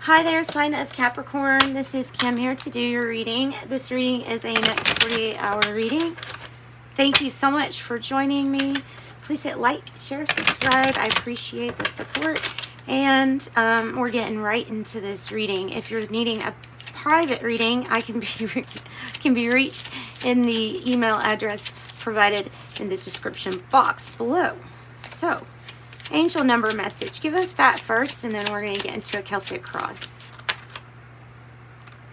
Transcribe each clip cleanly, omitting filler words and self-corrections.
Hi there, sign of Capricorn. This is Kim here to do your reading. This reading is a next 48-hour reading. Thank you so much for joining me. Please hit like, share, subscribe. I appreciate the support. And we're getting right into this reading. If you're needing a private reading, I can be reached in the email address provided in the description box below. So, angel number message. Give us that first, and then we're going to get into a Celtic cross.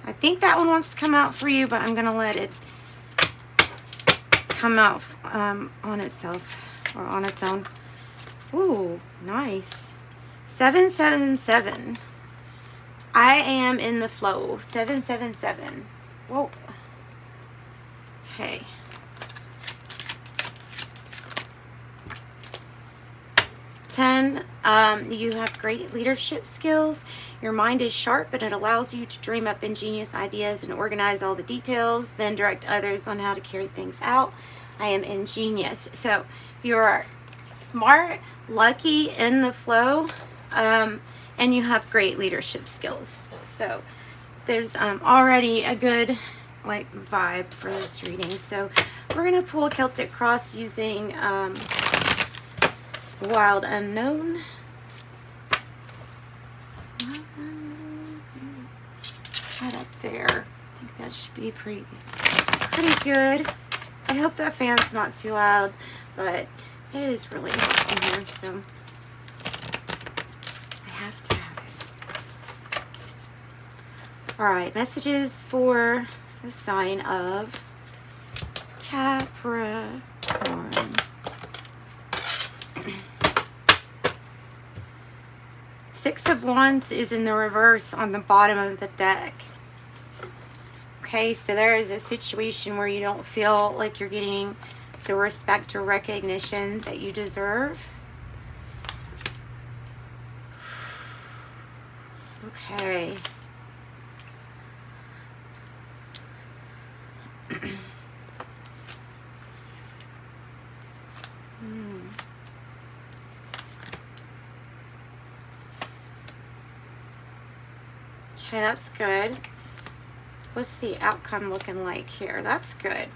I think that one wants to come out for you, but I'm going to let it come out on itself or on its own. Ooh, nice. 777. I am in the flow. 777. Whoa. Okay. 10, you have great leadership skills. Your mind is sharp, but it allows you to dream up ingenious ideas and organize all the details, then direct others on how to carry things out. I am ingenious. So you're smart, lucky, in the flow, and you have great leadership skills. So there's already a good vibe for this reading. So we're going to pull a Celtic cross using Wild Unknown. Right up there. I think that should be pretty good. I hope that fan's not too loud, but it is really hot in here, so I have to have it. Alright, messages for the sign of Capricorn. Six of Wands is in the reverse on the bottom of the deck. Okay, so there is a situation where you don't feel like you're getting the respect or recognition that you deserve. Okay. Okay, that's good. What's the outcome looking like here? That's good.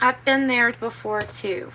I've been there before too.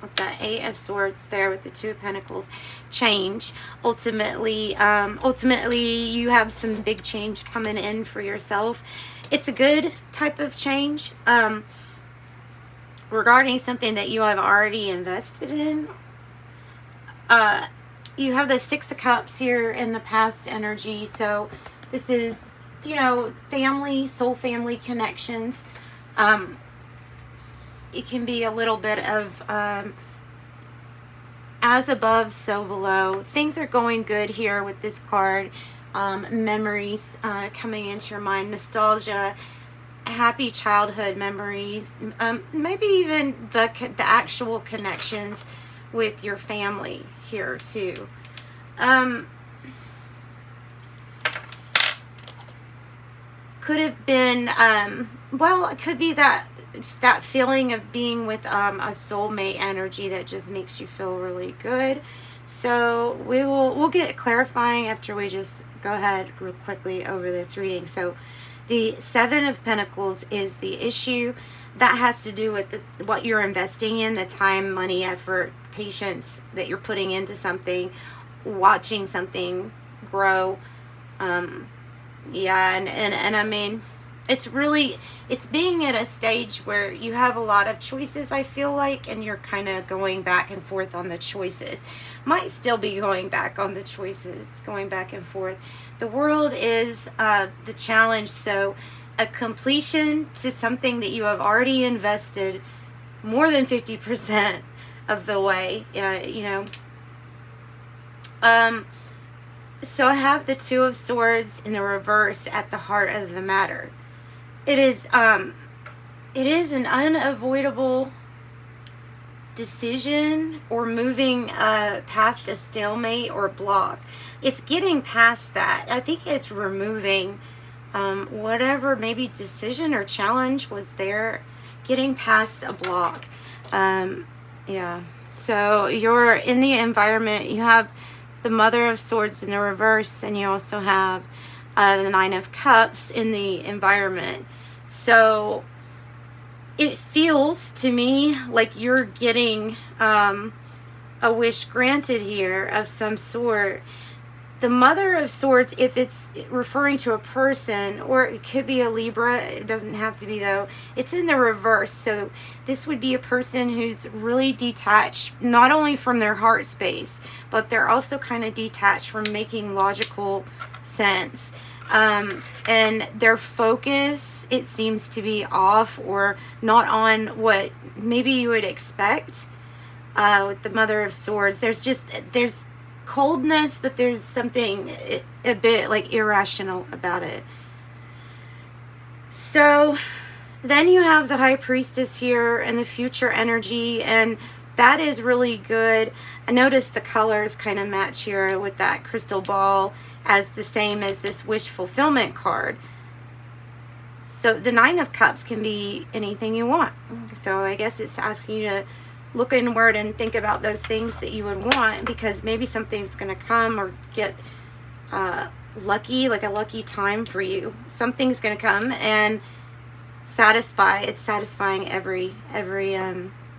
With the Eight of Swords there with the Two of Pentacles. Change. Ultimately, you have some big change coming in for yourself. It's a good type of change. Regarding something that you have already invested in. You have the Six of Cups here in the past energy. So this is, family, soul family connections. It can be a little bit of as above, so below. Things are going good here with this card. Memories coming into your mind. Nostalgia. Happy childhood memories. Maybe even the actual connections with your family here too. Could have been well, it could be that feeling of being with a soulmate energy that just makes you feel really good. So we'll get clarifying after we just go ahead real quickly over this reading. So the Seven of Pentacles is the issue. That has to do with what you're investing in, the time, money, effort, patience that you're putting into something, watching something grow. Yeah, and I mean, it's being at a stage where you have a lot of choices, I feel like, and you're kind of going back and forth on the choices. Might still be going back on the choices, going back and forth. The world is the challenge, so a completion to something that you have already invested more than 50% of the way, so I have the Two of Swords in the reverse at the heart of the matter. It is an unavoidable decision or moving past a stalemate or block. It's getting past that. I think it's removing whatever maybe decision or challenge was there, getting past a block. Yeah. So you're in the environment, you have the Mother of Swords in the reverse, and you also have the Nine of Cups in the environment. So it feels to me like you're getting a wish granted here of some sort. The Mother of Swords, if it's referring to a person, or it could be a Libra, it doesn't have to be though, it's in the reverse. So this would be a person who's really detached, not only from their heart space, but they're also kind of detached from making logical sense. And their focus, it seems to be off or not on what maybe you would expect with the Mother of Swords. There's coldness, but there's something a bit like irrational about it. So then you have the High Priestess here and the future energy, and that is really good. I noticed the colors kind of match here with that crystal ball as the same as this wish fulfillment card. So the Nine of Cups can be anything you want. So I guess it's asking you to look inward and think about those things that you would want, because maybe something's going to come or get lucky, like a lucky time for you. Something's going to come and satisfy. It's satisfying every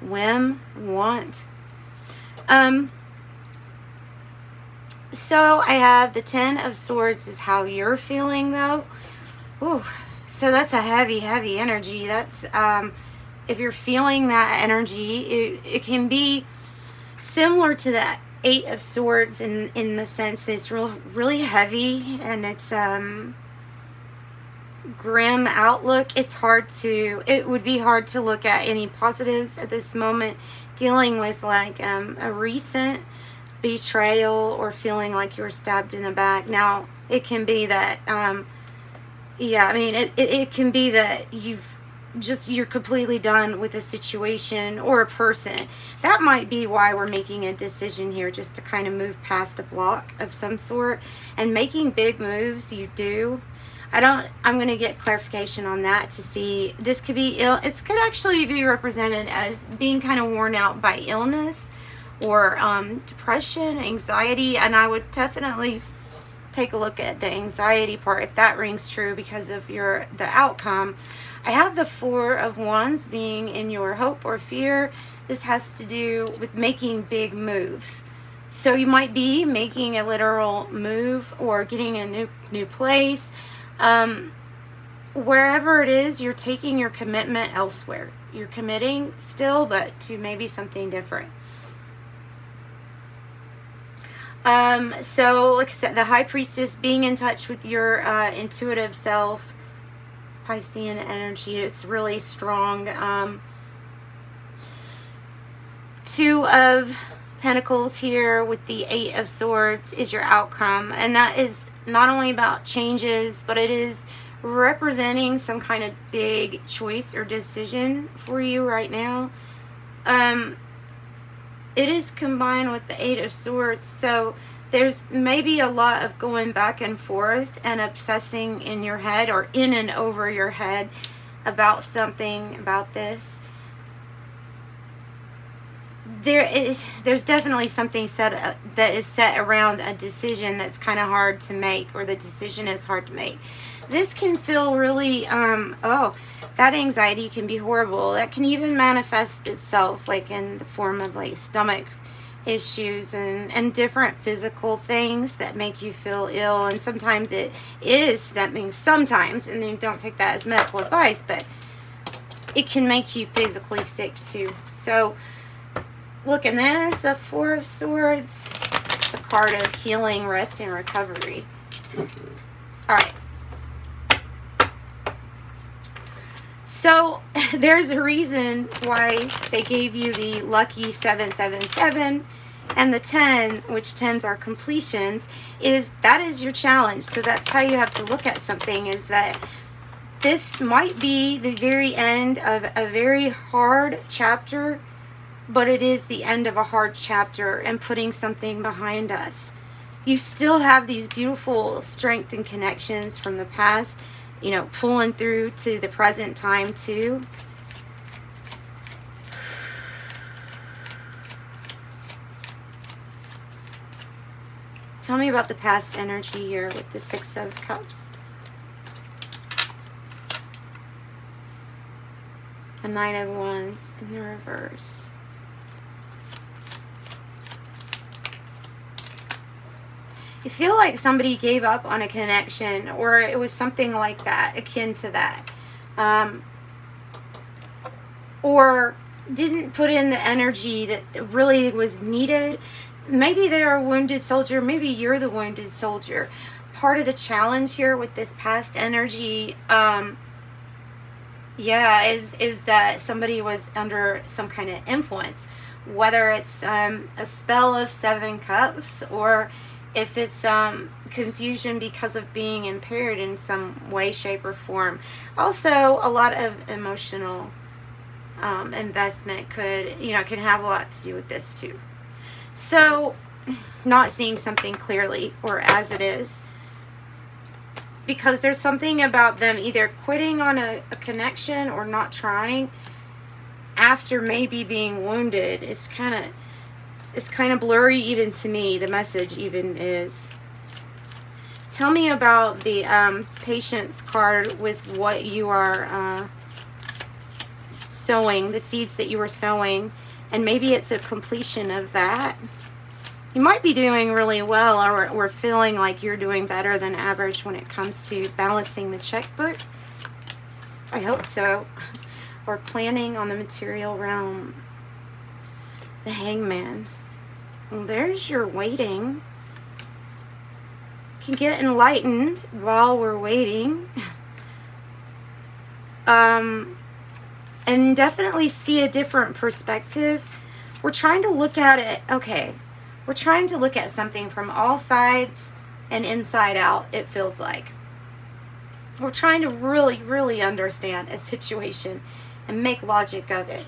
whim, want. So I have the Ten of Swords is how you're feeling though. Ooh, so that's a heavy energy. That's if you're feeling that energy, it can be similar to that Eight of Swords in the sense that it's really heavy, and it's grim outlook. It would be hard to look at any positives at this moment, dealing with like a recent betrayal or feeling like you were stabbed in the back. Now it can be that yeah, I mean it can be that you're completely done with a situation or a person. That might be why we're making a decision here, just to kind of move past a block of some sort. And making big moves, you do. I'm going to get clarification on that to see. This could be it could actually be represented as being kind of worn out by illness or depression, anxiety, and I would definitely take a look at the anxiety part if that rings true because of the outcome. I have the Four of Wands being in your hope or fear. This has to do with making big moves. So you might be making a literal move or getting a new place. Wherever it is, you're taking your commitment elsewhere. You're committing still, but to maybe something different. So like I said, the High Priestess, being in touch with your intuitive self, Piscean energy, it's really strong. Two of Pentacles here with the Eight of Swords is your outcome, and that is not only about changes, but it is representing some kind of big choice or decision for you right now. It is combined with the Eight of Swords, so there's maybe a lot of going back and forth and obsessing in your head or in and over your head about something, about this. There's definitely something that is set around a decision that's kind of hard to make, or the decision is hard to make. This can feel really, that anxiety can be horrible. That can even manifest itself like in the form of like stomach issues and different physical things that make you feel ill. And sometimes it is stemming, sometimes, and you don't take that as medical advice, but it can make you physically sick too. So look, and there's the Four of Swords, the card of healing, rest, and recovery. All right. So there's a reason why they gave you the lucky 777 and the 10, which 10s are completions, that is your challenge. So that's how you have to look at something, is that this might be the very end of a very hard chapter, but it is the end of a hard chapter and putting something behind us. You still have these beautiful strength and connections from the past, you know, pulling through to the present time too. Tell me about the past energy here with the Six of Cups. A Nine of Wands in the reverse. You feel like somebody gave up on a connection, or it was something like that, akin to that. Or didn't put in the energy that really was needed. Maybe they're a wounded soldier. Maybe you're the wounded soldier. Part of the challenge here with this past energy, yeah, is that somebody was under some kind of influence. Whether it's a spell of Seven Cups, or if it's confusion because of being impaired in some way, shape, or form. Also, a lot of emotional investment can have a lot to do with this too. So, not seeing something clearly or as it is, because there's something about them either quitting on a connection or not trying after maybe being wounded. It's kind of blurry even to me. The message even is. Tell me about the patience card with what you are sowing, the seeds that you were sowing, and maybe it's a completion of that. You might be doing really well, or feeling like you're doing better than average when it comes to balancing the checkbook. I hope so. Or planning on the material realm. The Hangman. Well, there's your waiting. Can get enlightened while we're waiting. And definitely see a different perspective. We're trying to look at it, okay, we're trying to look at something from all sides and inside out, it feels like. We're trying to really, really understand a situation and make logic of it.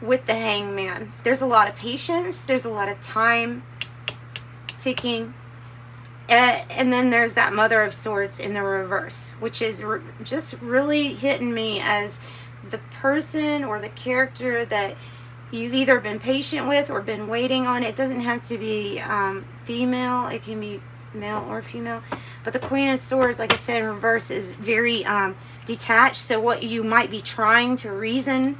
With the Hangman, there's a lot of patience, there's a lot of time ticking, and then there's that Mother of Swords in the reverse, which is just really hitting me as the person or the character that you've either been patient with or been waiting on. It doesn't have to be female, it can be male or female, but the Queen of Swords, like I said, in reverse is very detached. So what you might be trying to reason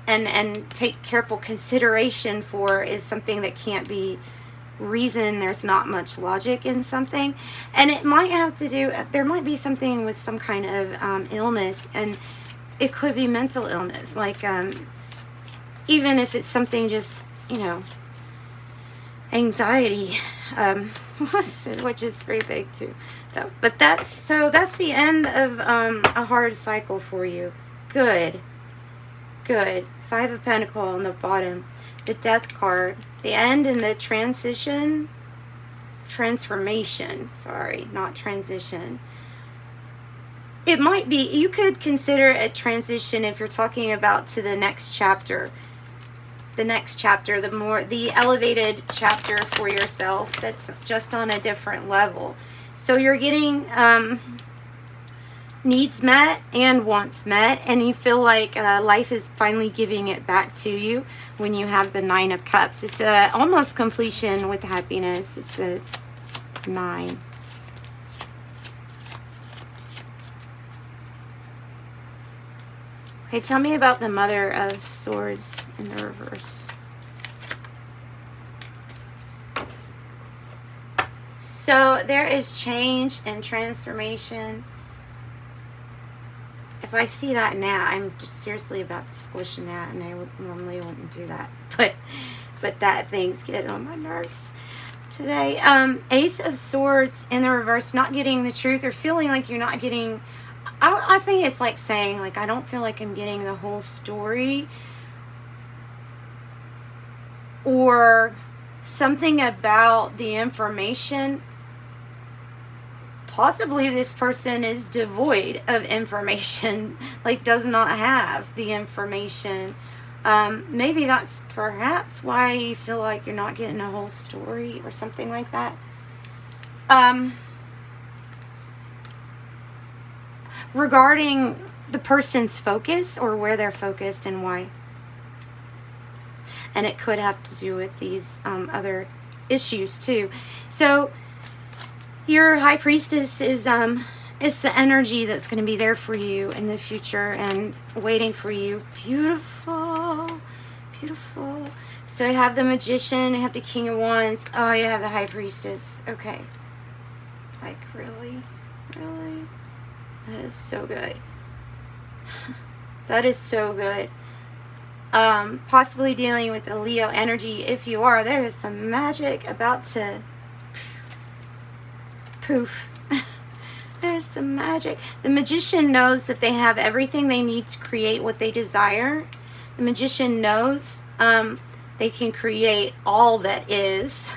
and take careful consideration for is something that can't be reason. There's not much logic in something, and it might have to do, there might be something with some kind of illness, and it could be mental illness, like even if it's something just, anxiety, which is pretty big too, though. But that's the end of a hard cycle for you. Good. Five of Pentacles on the bottom, the Death card, the end and the transformation, sorry, not transition. It might be, you could consider a transition if you're talking about to the next chapter. The next chapter, the elevated chapter for yourself that's just on a different level. So you're getting needs met and wants met, and you feel like life is finally giving it back to you when you have the Nine of Cups. It's almost completion with happiness. It's a 9. Okay, tell me about the Mother of Swords in the reverse. So there is change and transformation. If I see that now, I'm just seriously about to squish that, and I normally wouldn't do that. But that thing's getting on my nerves today. Ace of Swords in the reverse, not getting the truth, or feeling like you're not getting... I think it's like saying, like, I don't feel like I'm getting the whole story, or something about the information. Possibly this person is devoid of information, like does not have the information. Maybe that's perhaps why you feel like you're not getting a whole story or something like that. Regarding the person's focus, or where they're focused and why. And it could have to do with these other issues too. So Your high priestess is it's the energy that's going to be there for you in the future and waiting for you. Beautiful, beautiful. So I have the magician, I have the king of wands. Oh, you have the high priestess. Okay. Like, really? Really? That is so good. That is so good. Possibly dealing with a Leo energy. If you are, there is some magic about to poof. There's some magic. The magician knows that they have everything they need to create what they desire. The magician knows they can create all that is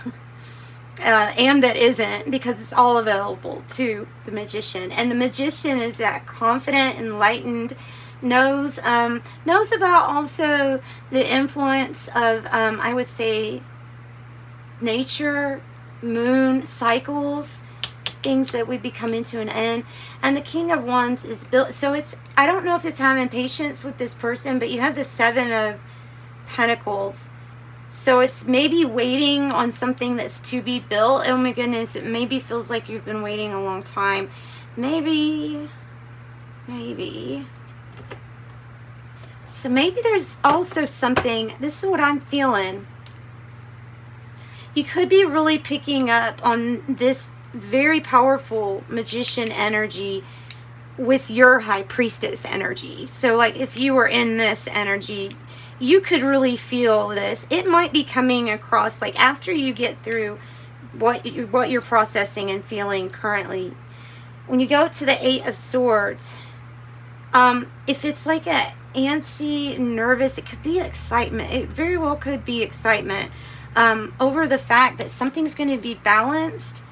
and that isn't, because it's all available to the magician. And the magician is that confident, enlightened, knows about also the influence of, I would say, nature, moon, cycles, things that would be coming to an end. And the king of wands is built, so it's, I don't know if it's having patience with this person, but you have the 7 of pentacles, so it's maybe waiting on something that's to be built. Oh my goodness, it maybe feels like you've been waiting a long time. Maybe so maybe there's also something, this is what I'm feeling, you could be really picking up on this very powerful magician energy with your high priestess energy. So like if you were in this energy, you could really feel this. It might be coming across like after you get through what you're processing and feeling currently. When you go to the 8 of swords, if it's like a antsy, nervous, it could be excitement. It very well could be excitement over the fact that something's going to be balanced.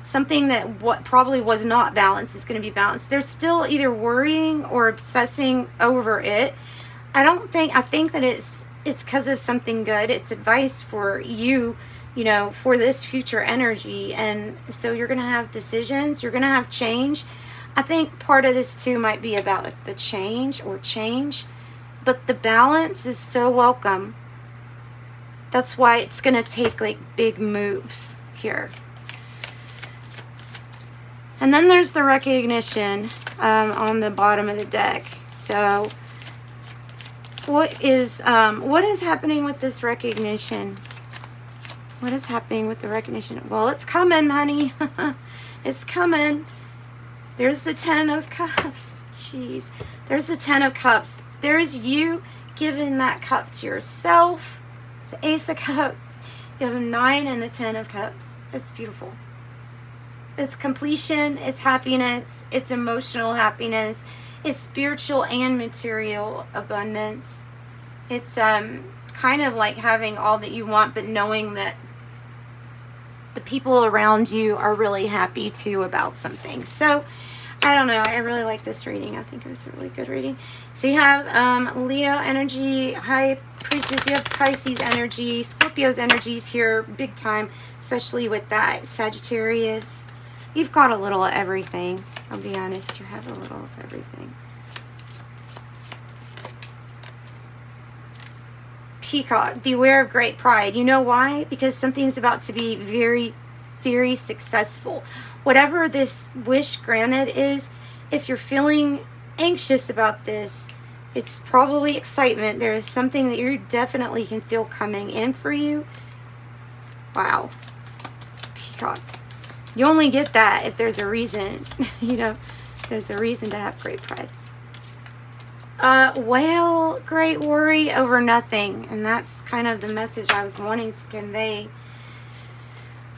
Something that what probably was not balanced is going to be balanced. They're still either worrying or obsessing over it. I think that it's because of something good. It's advice for you, you know, for this future energy. And so you're going to have decisions. You're going to have change. I think part of this too might be about the change. But the balance is so welcome. That's why it's going to take like big moves here. And then there's the recognition on the bottom of the deck. So what is happening with this recognition? What is happening with the recognition? Well, it's coming, honey. It's coming. There's the 10 of cups. Jeez. There's the 10 of cups. There's you giving that cup to yourself. The ace of cups. You have a 9 and the 10 of cups. It's beautiful. It's completion, it's happiness, it's emotional happiness, it's spiritual and material abundance. It's kind of like having all that you want, but knowing that the people around you are really happy too about something. So I don't know, I really like this reading. I think it was a really good reading. So you have Leo energy, high priestess, you have Pisces energy, Scorpio's energies here big time, especially with that Sagittarius. You've got a little of everything. I'll be honest, you have a little of everything. Peacock, beware of great pride. You know why? Because something's about to be very, very successful. Whatever this wish granted is, if you're feeling anxious about this, it's probably excitement. There is something that you definitely can feel coming in for you. Wow. Peacock. You only get that if there's a reason, you know, there's a reason to have great pride. Well, great worry over nothing. And that's kind of the message I was wanting to convey.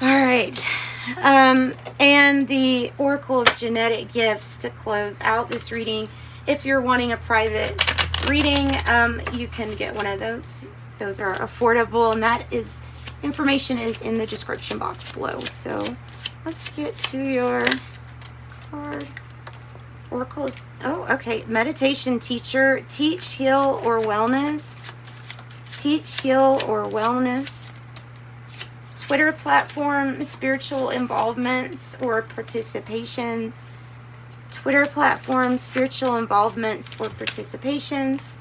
All right. And the Oracle of Genetic Gifts to close out this reading. If you're wanting a private reading, you can get one of those. Those are affordable, and that is, information is in the description box below. So let's get to your card. Oracle. Oh, okay. Meditation teacher. Teach, heal, or wellness. Teach, heal, or wellness. Twitter platform. Spiritual involvements or participation. Twitter platform. Spiritual involvements or participations.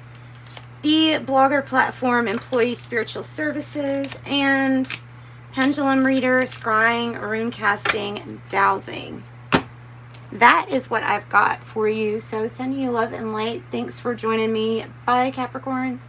B blogger platform. Employee spiritual services. And pendulum reader, scrying, rune casting, dowsing. That is what I've got for you. So sending you love and light. Thanks for joining me. Bye, Capricorns.